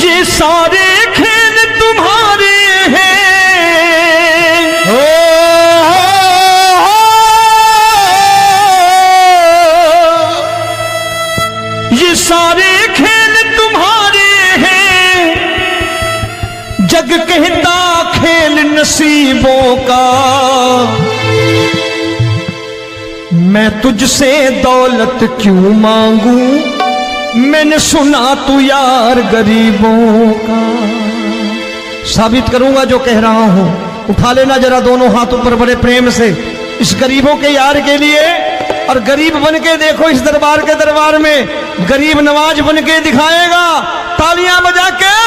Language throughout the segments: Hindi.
ये सारे खेल तुम्हारे हैं, ये सारे खेल तुम्हारे हैं, जग कहता खेल नसीबों का। मैं तुझसे दौलत क्यों मांगू, मैंने सुना तू यार गरीबों का। साबित करूंगा जो कह रहा हूं। उठा लेना जरा दोनों हाथों पर बड़े प्रेम से इस गरीबों के यार के लिए, और गरीब बन के देखो इस दरबार के दरबार में गरीब नवाज बन के दिखाएगा, तालियां बजा के।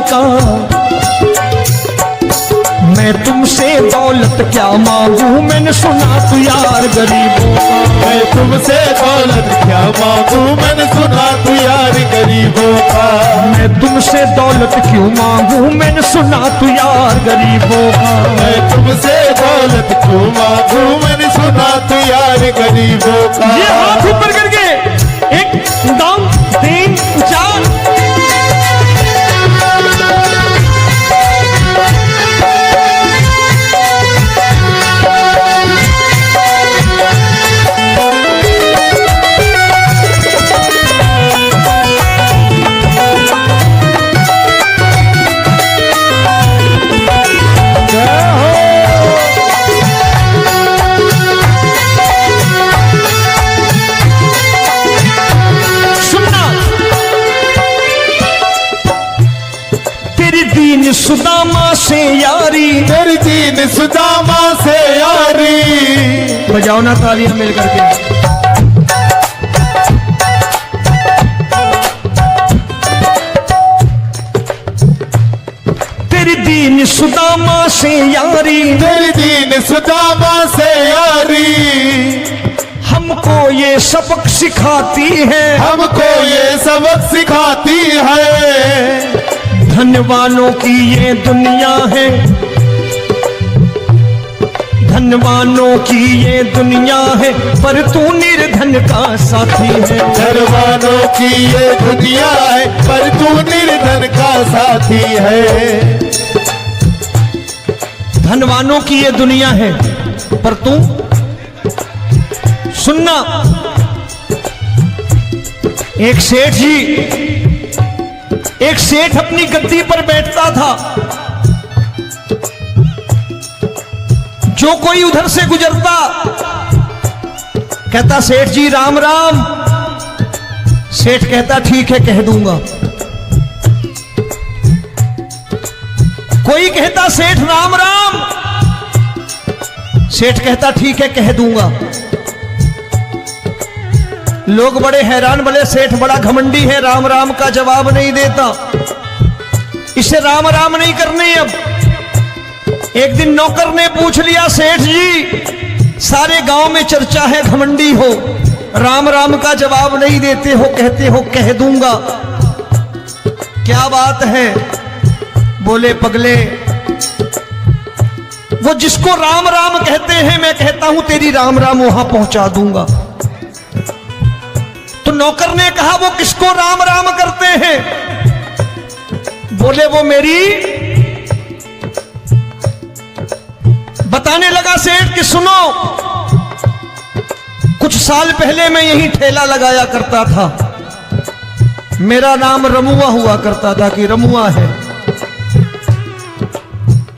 का मैं तुमसे दौलत क्या मांगू, मैंने सुना तू यार गरीबों का। मैं तुमसे दौलत क्या मांगू, मैंने सुना तू यार गरीबों का। मैं तुमसे दौलत क्यों मांगू, मैंने सुना तू यार गरीबों का। मैं तुमसे दौलत क्यों मांगू, मैंने सुना तू यार गरीबों का। ये हाथ ऊपर करके 1 2 3 4 सुदामा से यारी, तेरी दीन सुदामा से यारी। बजाओ ना तालियां मिल करके। तेरी दीन सुदामा से यारी, तेरी दीन सुदामा से यारी। हमको ये सबक सिखाती है, हमको ये सबक सिखाती है। धनवानों की ये दुनिया है, धनवानों की ये दुनिया है, पर तू निर्धन का साथी है। धनवानों की ये दुनिया है, पर तू निर्धन का साथी है। धनवानों की ये दुनिया है, पर तू सुनना। एक सेठ जी, एक सेठ अपनी गद्दी पर बैठता था। जो कोई उधर से गुजरता कहता सेठ जी राम राम। सेठ कहता ठीक है कह दूंगा। कोई कहता सेठ राम राम। सेठ कहता ठीक है कह दूंगा। लोग बड़े हैरान, बोले सेठ बड़ा घमंडी है, राम राम का जवाब नहीं देता, इसे राम राम नहीं करने। अब एक दिन नौकर ने पूछ लिया, सेठ जी सारे गांव में चर्चा है घमंडी हो, राम राम का जवाब नहीं देते हो, कहते हो कह दूंगा, क्या बात है? बोले पगले, वो जिसको राम राम कहते हैं मैं कहता हूं तेरी राम राम वहां पहुंचा दूंगा। तो नौकर ने कहा वो किसको राम राम करते हैं? बोले वो मेरी। बताने लगा सेठ कि सुनो, कुछ साल पहले मैं यहीं ठेला लगाया करता था, मेरा नाम रमुआ हुआ करता था कि रमुआ है।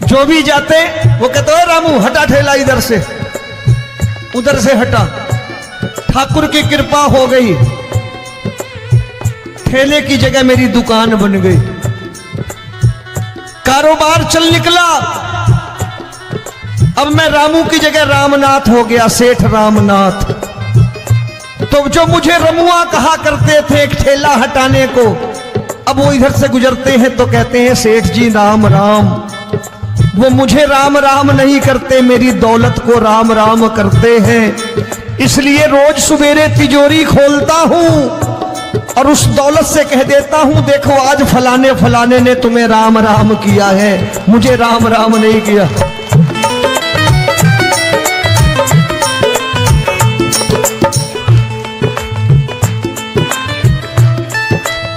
जो भी जाते वो कहते हो रामू हटा ठेला इधर से, उधर से हटा। ठाकुर की कृपा हो गई, ठेले की जगह मेरी दुकान बन गई, कारोबार चल निकला। अब मैं रामू की जगह रामनाथ हो गया, सेठ रामनाथ। तो जो मुझे रमुआ कहा करते थे एक ठेला हटाने को, अब वो इधर से गुजरते हैं तो कहते हैं सेठ जी राम राम। वो मुझे राम राम नहीं करते, मेरी दौलत को राम राम करते हैं। इसलिए रोज सवेरे तिजोरी खोलता हूं और उस दौलत से कह देता हूं, देखो आज फलाने फलाने ने तुम्हें राम राम किया है, मुझे राम राम नहीं किया।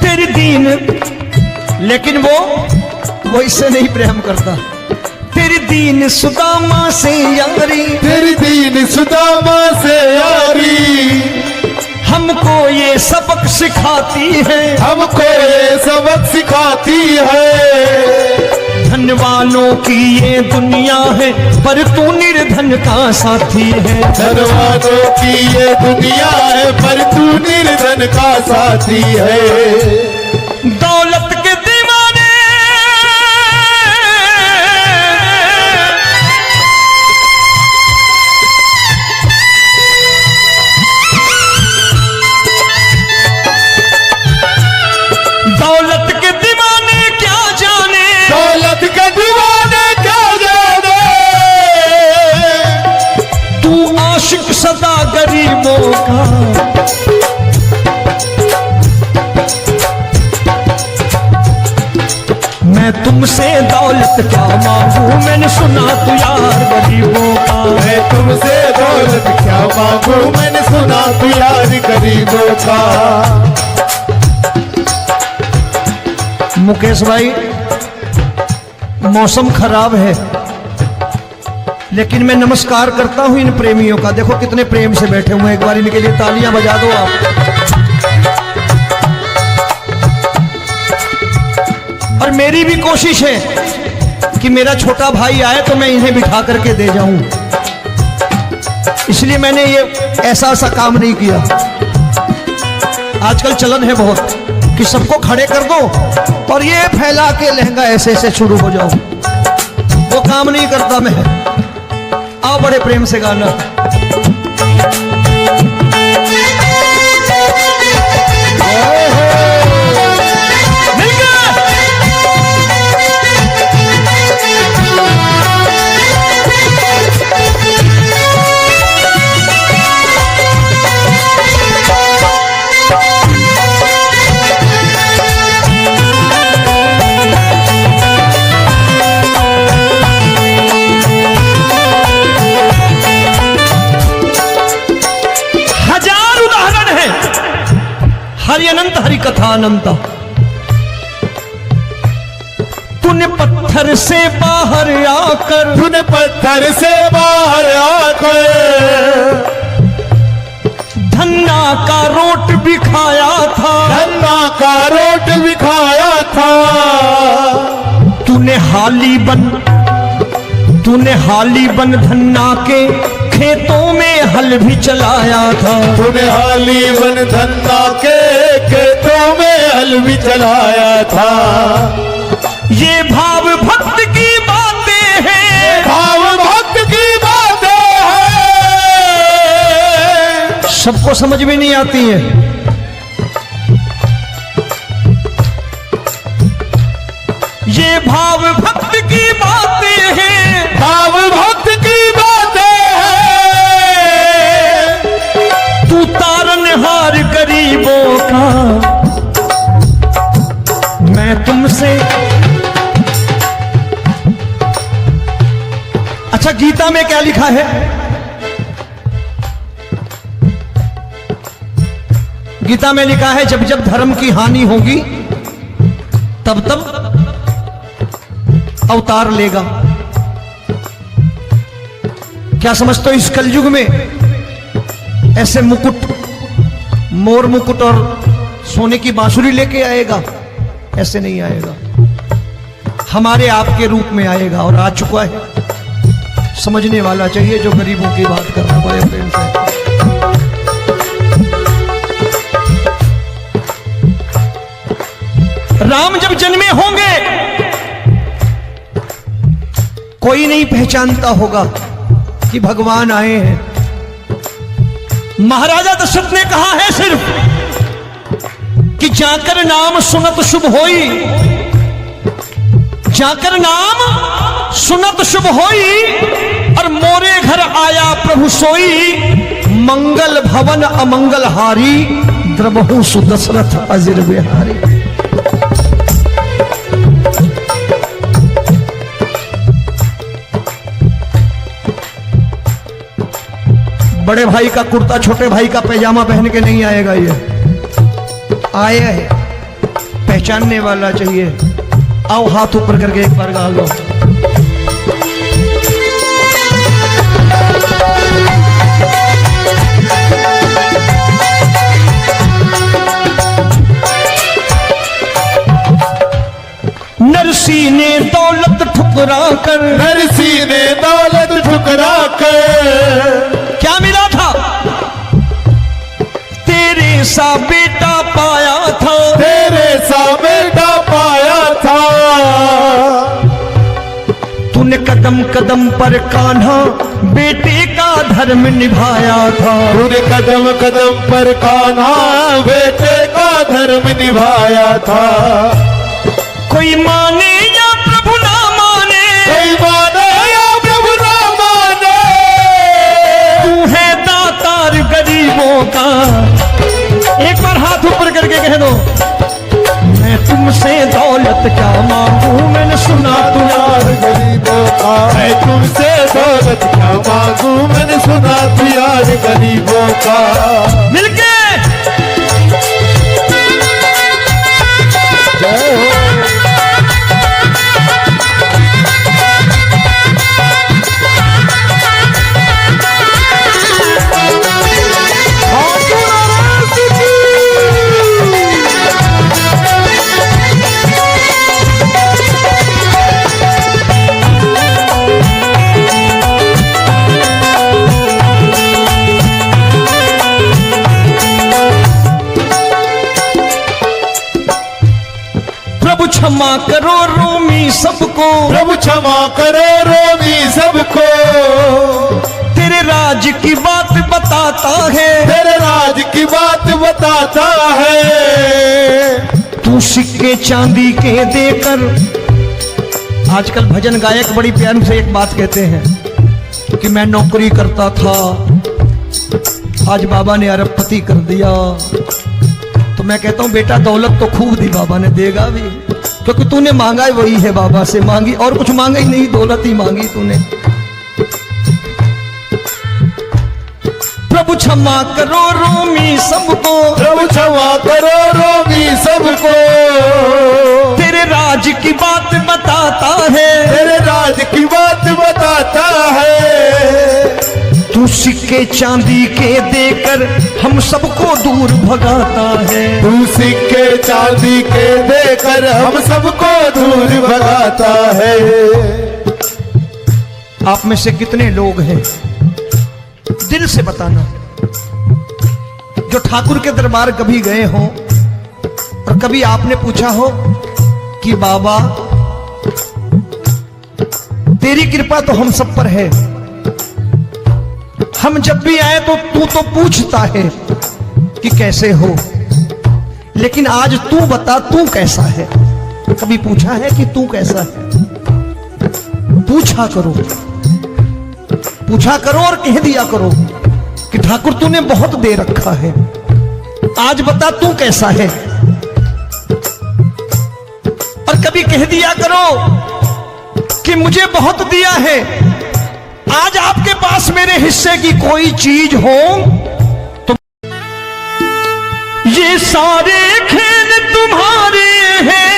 तेरी दीन, लेकिन वो इससे नहीं प्रेम करता। तेरी दीन सुदामा से यारी, तेरी दीन सुदामा से यारी, हमको ये सबक सिखाती है, हमको ये सबक सिखाती है। धन वालों की ये दुनिया है, पर तू निर्धन का साथी है। धन वालों की ये दुनिया है, पर तू निर्धन का साथी है। दौलत के दीवाने दौलत के दीवाने क्या जाने, दौलत के दीवाने क्या जाने, तू आशिक सदा गरीबों का। मैं तुमसे दौलत क्या मांगू, मैंने सुना तू यार गरीबों का। मैं तुमसे दौलत क्या मांगू, मैंने सुना तू यार गरीबों का। मुकेश भाई, मौसम खराब है, लेकिन मैं नमस्कार करता हूं इन प्रेमियों का। देखो कितने प्रेम से बैठे हुए हैं, एक बार इनके लिए तालियां बजा दो आप। और मेरी भी कोशिश है कि मेरा छोटा भाई आए तो मैं इन्हें बिठा करके दे जाऊं, इसलिए मैंने ये ऐसा काम नहीं किया। आजकल चलन है बहुत कि सबको खड़े कर दो और ये फैला के लहंगा ऐसे ऐसे शुरू हो जाओ, वो काम नहीं करता मैं। आओ बड़े प्रेम से गाना। हरि अनंत हरि कथा अनंत। तूने पत्थर से बाहर आकर, तूने पत्थर से बाहर आकर धन्ना का रोट भी खाया था, धन्ना का रोट भी खाया था। तूने हाली बन धन्ना के खेतों में हल भी चलाया था। तूने हाली बन धन्ना के खेतों में हल भी चलाया था। ये भाव भक्त की बातें हैं, भाव भक्त की बातें हैं, सबको समझ में नहीं आती है। ये भाव भक्त की बातें हैं, भाव भक्त की बातें हैं। तू तारनहार गरीबों का, मैं तुमसे। अच्छा, गीता में क्या लिखा है? गीता में लिखा है जब जब धर्म की हानि होगी तब तब अवतार लेगा। क्या समझते हो, इस कलयुग में ऐसे मुकुट, मोर मुकुट और सोने की बांसुरी लेके आएगा? ऐसे नहीं आएगा, हमारे आपके रूप में आएगा और आ चुका है। समझने वाला चाहिए जो गरीबों की बात कर रहा है बड़े प्रेम से। राम जब जन्मे होंगे कोई नहीं पहचानता होगा, कि भगवान आए हैं। महाराजा दशरथ ने कहा है सिर्फ कि जाकर नाम सुनत शुभ होई, जाकर नाम सुनत शुभ होई, और मोरे घर आया प्रभु सोई, मंगल भवन अमंगल हारी, द्रबहु सुदशरथ अजिर बिहारी। बड़े भाई का कुर्ता छोटे भाई का पैजामा पहन के नहीं आएगा, ये आया है पहचानने वाला चाहिए। आओ हाथ ऊपर करके एक बार गा लो। नरसी ने दौलत ठुकरा कर, नरसी ने दौलत ठुकरा कर, क्या मिला था? तेरे सा बेटा पाया था, तेरे सा बेटा पाया था। तूने कदम कदम पर कान्हा बेटे का धर्म निभाया था, तूने कदम कदम पर कान्हा बेटे का धर्म निभाया था। कोई माने या प्रभु ना माने, कोई माने या प्रभु ना माने, तू है दातार गरीबों का। एक बार हाथ ऊपर करके कह दो, मैं तुमसे दौलत क्या मांगू, मैंने सुना तू यार गरीबों का। मैं तुमसे दौलत क्या मांगू, मैंने सुना तू यार गरीबों का। मिलके जय हो। क्षमा करो रोमी सबको, प्रभु क्षमा करो रोमी सबको। तेरे राज की बात बताता है, तेरे राज की बात बताता है। तू सिक्के चांदी के देकर, आजकल भजन गायक बड़ी प्यार से एक बात कहते हैं कि मैं नौकरी करता था, आज बाबा ने अरबपति कर दिया। तो मैं कहता हूं बेटा दौलत तो खूब दी बाबा ने, देगा भी, क्योंकि तूने मांगा वही है बाबा से, मांगी और कुछ मांगा ही नहीं, दौलत ही मांगी तूने। प्रभु क्षमा करो रोमी सबको, प्रभु क्षमा करो रोमी सबको। तेरे राज की बात बताता है, तेरे राज की बात बताता है। तू सिक्के चांदी के देकर हम सबको दूर भगाता है, तू सिक्के चांदी के देकर हम सबको दूर भगाता है। आप में से कितने लोग हैं, दिल से बताना, जो ठाकुर के दरबार कभी गए हो और कभी आपने पूछा हो कि बाबा तेरी कृपा तो हम सब पर है, हम जब भी आए तो तू तो पूछता है कि कैसे हो, लेकिन आज तू बता तू कैसा है। कभी पूछा है कि तू कैसा है? पूछा करो, पूछा करो और कह दिया करो कि ठाकुर तूने बहुत दे रखा है, आज बता तू कैसा है। और कभी कह दिया करो कि मुझे बहुत दिया है, आज आपके पास मेरे हिस्से की कोई चीज हो तो ये सारे खेल तुम्हारे हैं।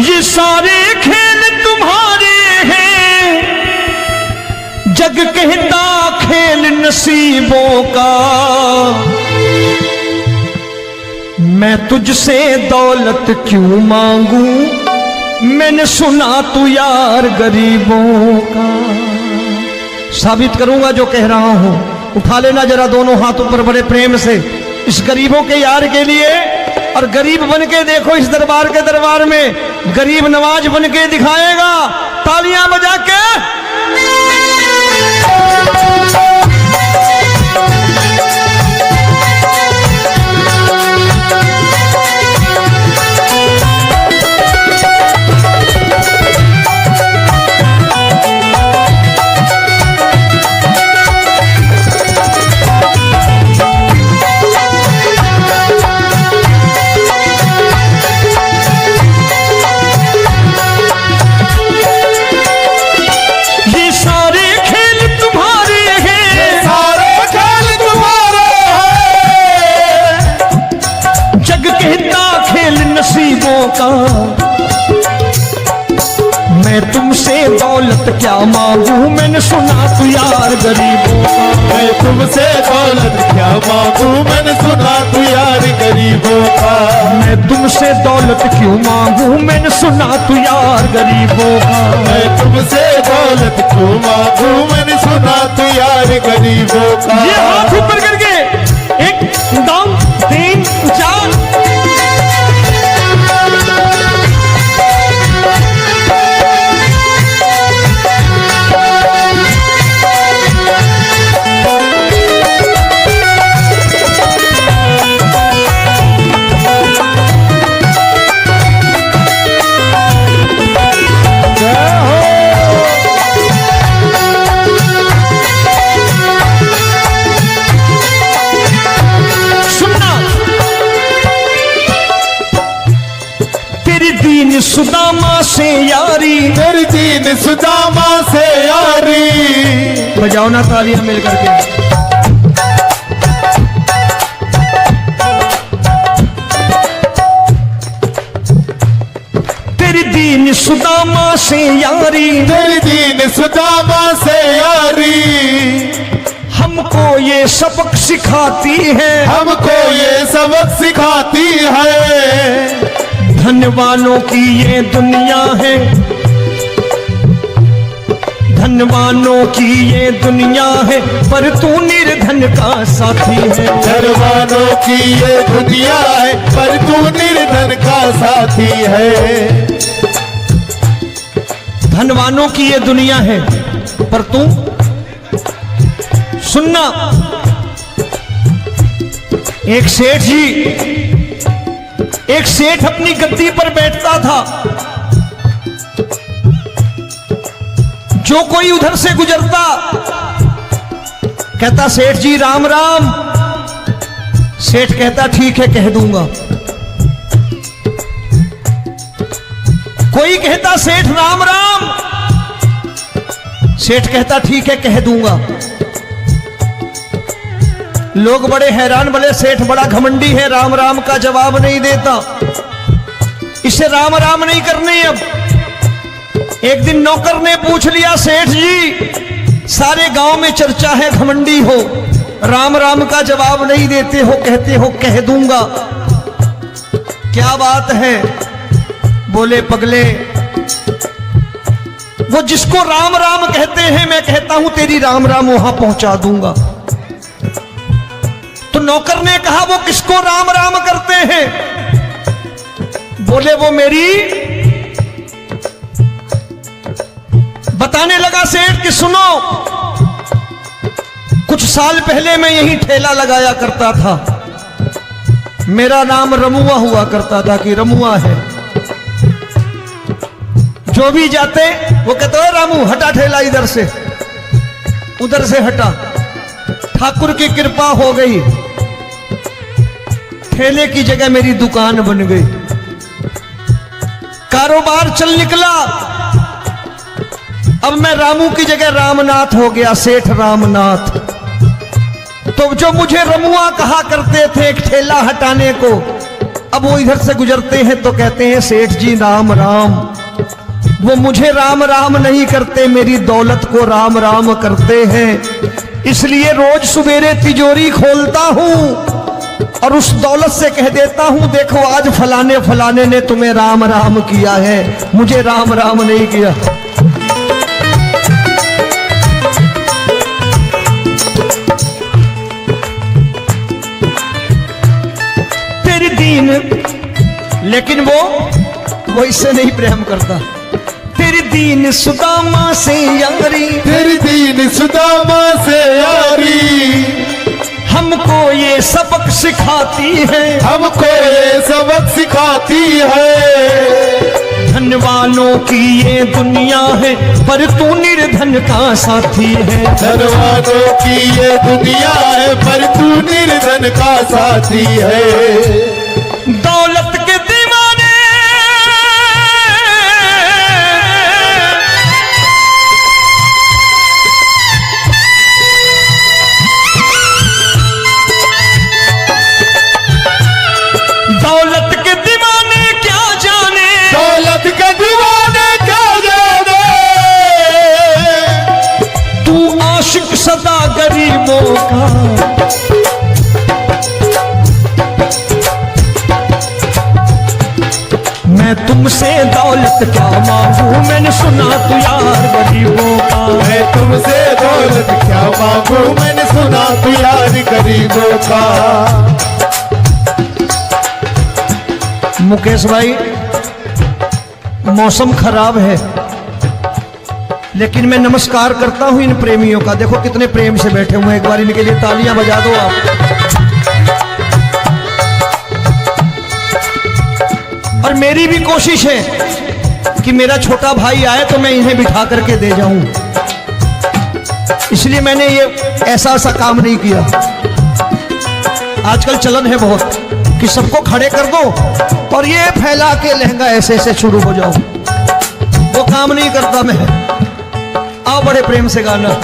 ये सारे खेल तुम्हारे हैं, जग कहता खेल नसीबों का। मैं तुझसे दौलत क्यों मांगू, मैंने सुना तू यार गरीबों का। साबित करूंगा जो कह रहा हूं, उठा लेना जरा दोनों हाथों पर बड़े प्रेम से इस गरीबों के यार के लिए। और गरीब बन के देखो इस दरबार के दरबार में, गरीब नवाज बन के दिखाएगा, तालियां बजा के। का मैं तुमसे दौलत क्या मांगू, मैंने सुना तू यार गरीबों का। मैं तुमसे दौलत क्या मांगू, मैंने सुना तू यार गरीबों का। मैं तुमसे दौलत क्यों मांगू, मैंने सुना तू यार गरीबों का। मैं तुमसे दौलत क्यों मांगू, मैंने सुना तू यार गरीबों का। ये हाथ ऊपर करके एक दम तीन चार। सुदामा से यारी, तेरी दीन सुदामा से यारी। बजाओ ना तालियां मिल करके। तेरी दीन सुदामा से यारी, तेरी दीन सुदामा से यारी। हमको ये सबक सिखाती है, हमको ये सबक सिखाती है। धनवानों की ये दुनिया है, धनवानों की ये दुनिया है, पर तू निर्धन का साथी है। धनवानों की ये दुनिया है, पर तू निर्धन का साथी है। धनवानों की ये दुनिया है, पर तू सुनना। एक सेठ जी, एक सेठ अपनी गद्दी पर बैठता था। जो कोई उधर से गुजरता कहता सेठ जी राम राम। सेठ कहता ठीक है कह दूंगा। कोई कहता सेठ राम राम। सेठ कहता ठीक है कह दूंगा। लोग बड़े हैरान, बोले सेठ बड़ा घमंडी है, राम राम का जवाब नहीं देता, इसे राम राम नहीं करने। अब एक दिन नौकर ने पूछ लिया, सेठ जी सारे गांव में चर्चा है घमंडी हो, राम राम का जवाब नहीं देते हो, कहते हो कह दूंगा, क्या बात है? बोले पगले, वो जिसको राम राम कहते हैं मैं कहता हूं तेरी राम राम वहां पहुंचा दूंगा। तो नौकर ने कहा वो किसको राम राम करते हैं? बोले वो मेरी। बताने लगा सेठ कि सुनो, कुछ साल पहले मैं यहीं ठेला लगाया करता था, मेरा नाम रमुआ हुआ करता था कि रमुआ है। जो भी जाते वो कहते हो रामू हटा ठेला इधर से, उधर से हटा। ठाकुर की कृपा हो गई, ठेले की जगह मेरी दुकान बन गई, कारोबार चल निकला। अब मैं रामू की जगह रामनाथ हो गया, सेठ रामनाथ। तो जो मुझे रमुआ कहा करते थे एक ठेला हटाने को, अब वो इधर से गुजरते हैं तो कहते हैं सेठ जी राम राम। वो मुझे राम राम नहीं करते, मेरी दौलत को राम राम करते हैं। इसलिए रोज सवेरे तिजोरी खोलता हूं और उस दौलत से कह देता हूं देखो आज फलाने फलाने ने तुम्हें राम राम किया है, मुझे राम राम नहीं किया। तेरी दीन, लेकिन वो इससे नहीं प्रेम करता। तेरी दीन सुदामा से यारी, तेरी दीन सुदामा से यारी, हमको ये सबक सिखाती है, हमको ये सबक सिखाती है। धन वालों की ये दुनिया है, पर तू निर्धन का साथी है। धन वालों की ये दुनिया है, पर तू निर्धन का साथी है। दौलत के दीवाने दौलत के दीवाने क्या जाने, दौलत के दीवाने क्या जाने, तू आशिक सदा गरीबों का। मैं तुमसे दौलत क्या मांगू, मैंने सुना तू यार गरीबों का। मैं तुमसे दौलत क्या मांगू, मैंने सुना तू यार गरीबों का। मुकेश भाई, मौसम खराब है, लेकिन मैं नमस्कार करता हूं इन प्रेमियों का। देखो कितने प्रेम से बैठे हुए हैं, एक बार इनके लिए तालियां बजा दो आप। और मेरी भी कोशिश है कि मेरा छोटा भाई आए तो मैं इन्हें बिठा करके दे जाऊं, इसलिए मैंने ये ऐसा काम नहीं किया। आजकल चलन है बहुत कि सबको खड़े कर दो और ये फैला के लहंगा ऐसे ऐसे शुरू हो जाओ, वो काम नहीं करता मैं। आओ बड़े प्रेम से गाना।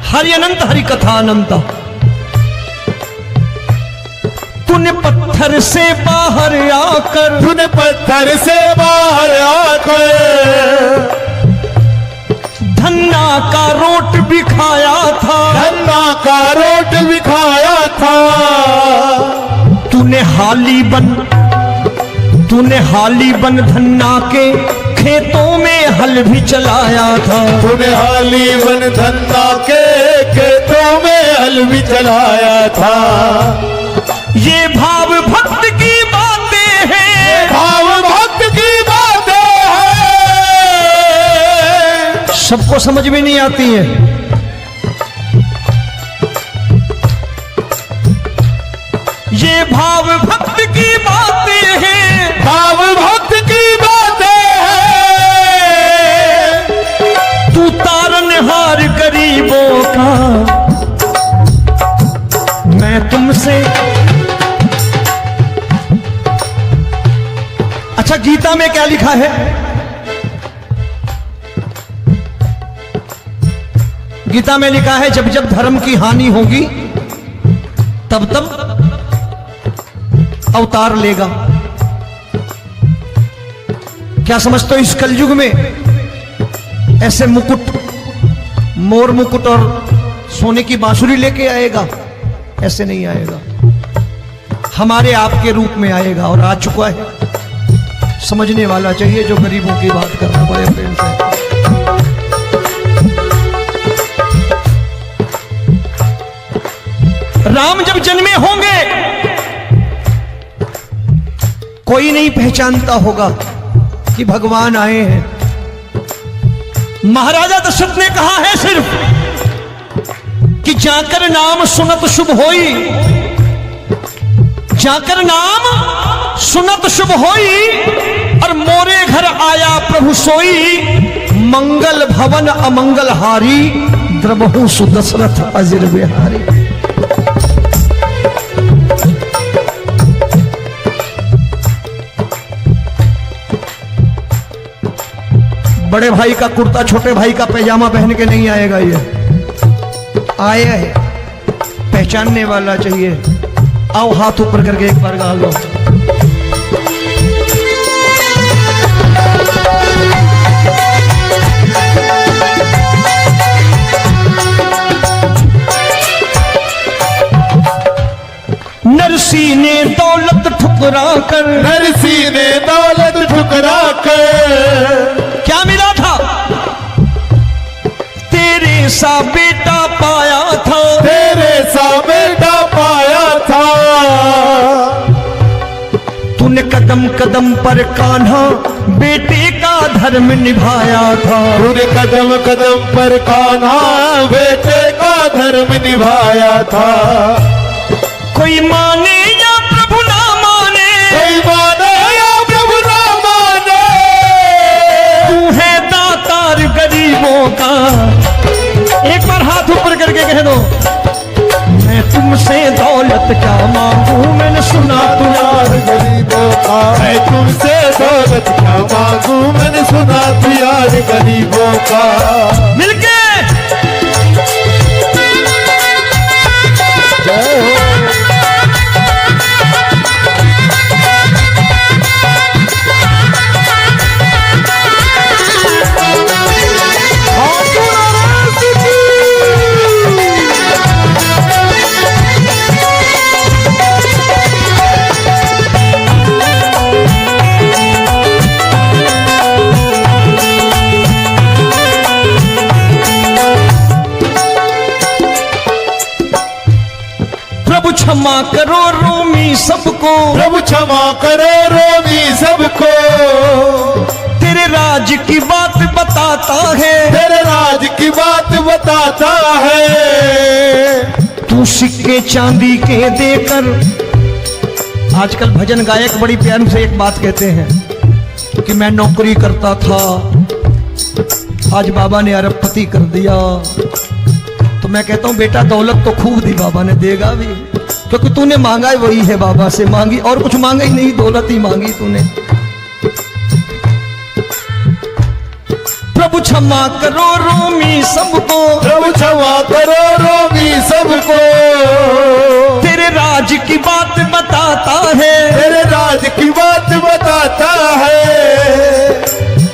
हरि अनंत हरि कथा अनंत। तूने पत्थर से बाहर आकर, तूने पत्थर से बाहर आकर धन्ना का रोट भी खाया था, धन्ना का रोट भी खाया था। तूने हाली बन धन्ना के खेतों में हल भी चलाया था। तूने हाली बन धन्ना के खेतों में हल भी चलाया था। ये भाव भक्त की बातें हैं, भाव भक्त की बातें हैं, सबको समझ में नहीं आती है। ये भाव भक्त की बातें हैं, भाव भक्त की बातें हैं। तू तारनहार गरीबों का, मैं तुमसे। अच्छा, गीता में क्या लिखा है? गीता में लिखा है जब जब धर्म की हानि होगी तब तब अवतार लेगा। क्या समझते हो, इस कलयुग में ऐसे मुकुट, मोर मुकुट और सोने की बांसुरी लेके आएगा? ऐसे नहीं आएगा, हमारे आपके रूप में आएगा और आ चुका है। समझने वाला चाहिए जो गरीबों की बात करना बड़े प्रेम से। राम जब जन्मे होंगे कोई नहीं पहचानता होगा कि भगवान आए हैं। महाराजा दशरथ ने कहा है सिर्फ कि जाकर नाम सुनत शुभ होई, जाकर नाम सुनत शुभ होई, और मोरे घर आया प्रभु सोई, मंगल भवन अमंगल हारी, द्रबहु सुदशरथ अजिर बिहारी। बड़े भाई का कुर्ता छोटे भाई का पैजामा पहन के नहीं आएगा, ये आए है पहचानने वाला चाहिए। आओ हाथ ऊपर करके एक बार गा लो। नरसी ने दौलत ठुकरा कर, नरसी ने दौलत ठुकरा कर, क्या मिला था? तेरे सा बेटा पाया था, तेरे सा बेटा पाया था। तूने कदम कदम पर कान्हा बेटे का धर्म निभाया था। तूने कदम कदम पर कान्हा बेटे का धर्म निभाया था। कोई माने या प्रभु ना माने, कोई माने या प्रभु ना माने, तू है दातार गरीबों का। एक बार हाथ ऊपर करके कह दो, मैं तुमसे दौलत क्या मांगू, मैंने सुना तू यार गरीबों का। मैं तुमसे दौलत क्या मांगू, मैंने सुना तू यार गरीबों का। मिलके जय हो। क्षमा करो रोमी सबको, प्रभु क्षमा करो रोमी सबको। तेरे राज की बात बताता है, तेरे राज की बात बताता है। तू सिक्के चांदी के देकर। आजकल भजन गायक बड़ी प्यार से एक बात कहते हैं कि मैं नौकरी करता था, आज बाबा ने अरबपति कर दिया। तो मैं कहता हूं बेटा दौलत तो खूब दी बाबा ने, देगा भी, क्योंकि तूने मांगा वही है बाबा से, मांगी और कुछ मांगा ही नहीं, दौलत ही मांगी तूने। प्रभु क्षमा करो रोमी सबको, प्रभु क्षमा करो रोमी सबको। तेरे राज की बात बताता है, तेरे राज की बात बताता है।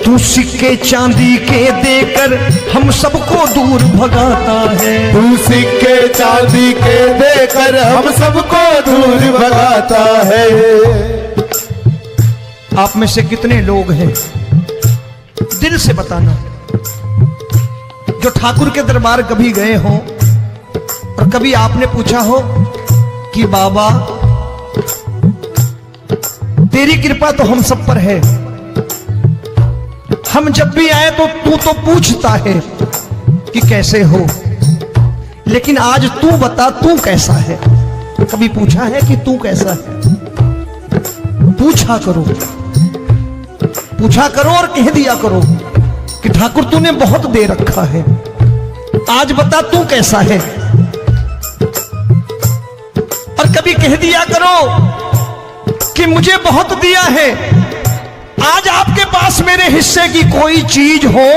तू सिक्के चांदी के देकर हम सबको दूर भगाता है। तू सिक्के चांदी के देकर हम सबको दूर भगाता है। आप में से कितने लोग हैं, दिल से बताना, जो ठाकुर के दरबार कभी गए हो और कभी आपने पूछा हो कि बाबा तेरी कृपा तो हम सब पर है, हम जब भी आए तो तू तो पूछता है कि कैसे हो, लेकिन आज तू बता तू कैसा है। कभी पूछा है कि तू कैसा है? पूछा करो, पूछा करो और कह दिया करो कि ठाकुर तूने बहुत दे रखा है, आज बता तू कैसा है। और कभी कह दिया करो कि मुझे बहुत दिया है, आज आपके पास मेरे हिस्से की कोई चीज हो